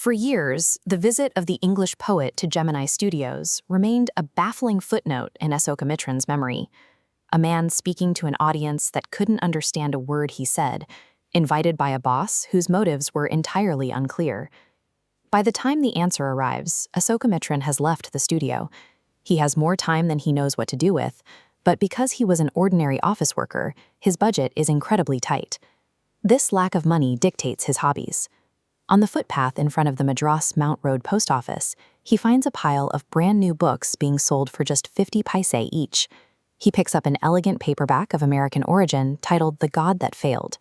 For years, the visit of the English poet to Gemini Studios remained a baffling footnote in Asokamitran's memory. A man speaking to an audience that couldn't understand a word he said, invited by a boss whose motives were entirely unclear. By the time the answer arrives, Asokamitran has left the studio. He has more time than he knows what to do with, but because he was an ordinary office worker, his budget is incredibly tight. This lack of money dictates his hobbies. On the footpath in front of the Madras Mount Road post office, he finds a pile of brand new books being sold for just 50 paise each. He picks up an elegant paperback of American origin titled The God That Failed.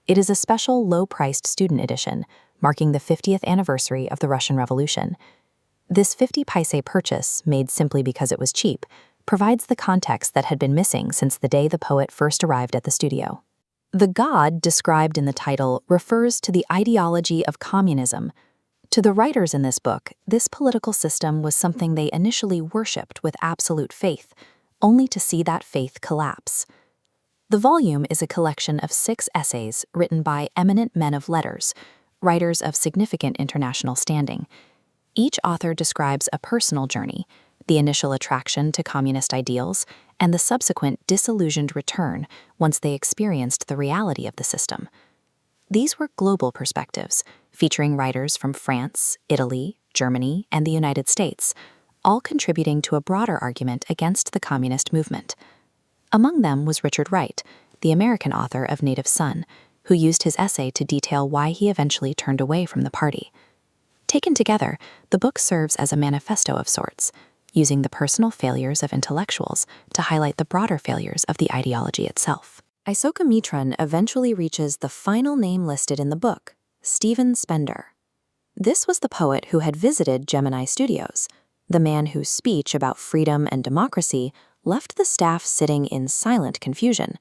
It is a special low-priced student edition, marking the 50th anniversary of the Russian Revolution. This 50 paise purchase, made simply because it was cheap, provides the context that had been missing since the day the poet first arrived at the studio. The God described in the title refers to the ideology of communism. To the writers in this book, this political system was something they initially worshipped with absolute faith, only to see that faith collapse. The volume is a collection of 6 essays written by eminent men of letters, writers of significant international standing. Each author describes a personal journey, the initial attraction to communist ideals, and the subsequent disillusioned return once they experienced the reality of the system. These were global perspectives, featuring writers from France, Italy, Germany, and the United States, all contributing to a broader argument against the communist movement. Among them was Richard Wright, the American author of Native Son, who used his essay to detail why he eventually turned away from the party. Taken together, the book serves as a manifesto of sorts, using the personal failures of intellectuals to highlight the broader failures of the ideology itself. Asokamitran eventually reaches the final name listed in the book, Stephen Spender. This was the poet who had visited Gemini Studios, the man whose speech about freedom and democracy left the staff sitting in silent confusion.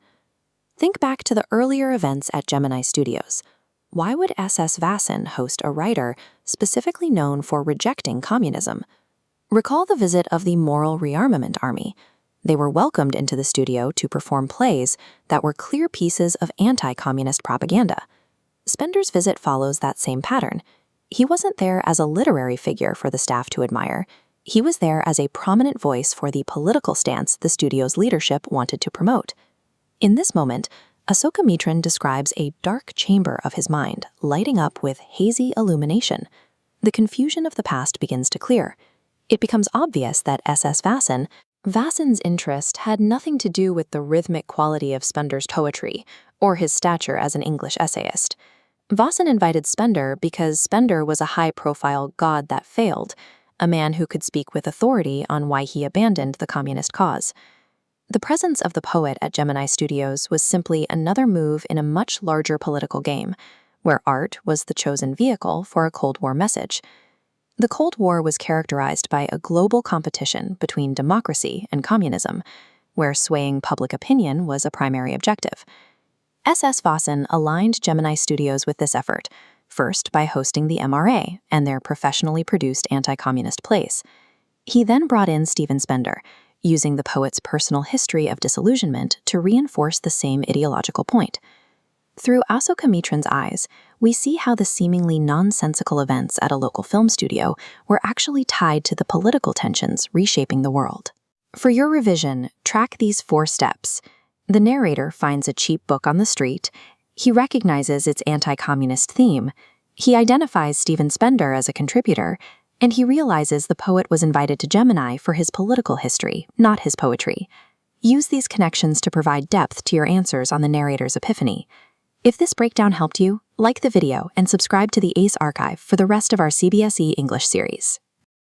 Think back to the earlier events at Gemini Studios. Why would S.S. Vasan host a writer specifically known for rejecting communism? Recall the visit of the Moral Rearmament Army. They were welcomed into the studio to perform plays that were clear pieces of anti-communist propaganda. Spender's visit follows that same pattern. He wasn't there as a literary figure for the staff to admire. He was there as a prominent voice for the political stance the studio's leadership wanted to promote. In this moment, Asokamitran describes a dark chamber of his mind lighting up with hazy illumination. The confusion of the past begins to clear. It becomes obvious that S.S. Vasan's interest had nothing to do with the rhythmic quality of Spender's poetry or his stature as an English essayist. Vasan invited Spender because Spender was a high-profile god that failed, a man who could speak with authority on why he abandoned the communist cause. The presence of the poet at Gemini Studios was simply another move in a much larger political game, where art was the chosen vehicle for a Cold War message. The Cold War was characterized by a global competition between democracy and communism, where swaying public opinion was a primary objective. S.S. Vasan aligned Gemini Studios with this effort, first by hosting the MRA and their professionally produced anti-communist plays. He then brought in Stephen Spender, using the poet's personal history of disillusionment to reinforce the same ideological point. Through Asokamitran's eyes, we see how the seemingly nonsensical events at a local film studio were actually tied to the political tensions reshaping the world. For your revision, track these 4 steps. The narrator finds a cheap book on the street. He recognizes its anti-communist theme. He identifies Stephen Spender as a contributor, and he realizes the poet was invited to Gemini for his political history, not his poetry. Use these connections to provide depth to your answers on the narrator's epiphany. If this breakdown helped you, like the video and subscribe to the ACE archive for the rest of our CBSE English series.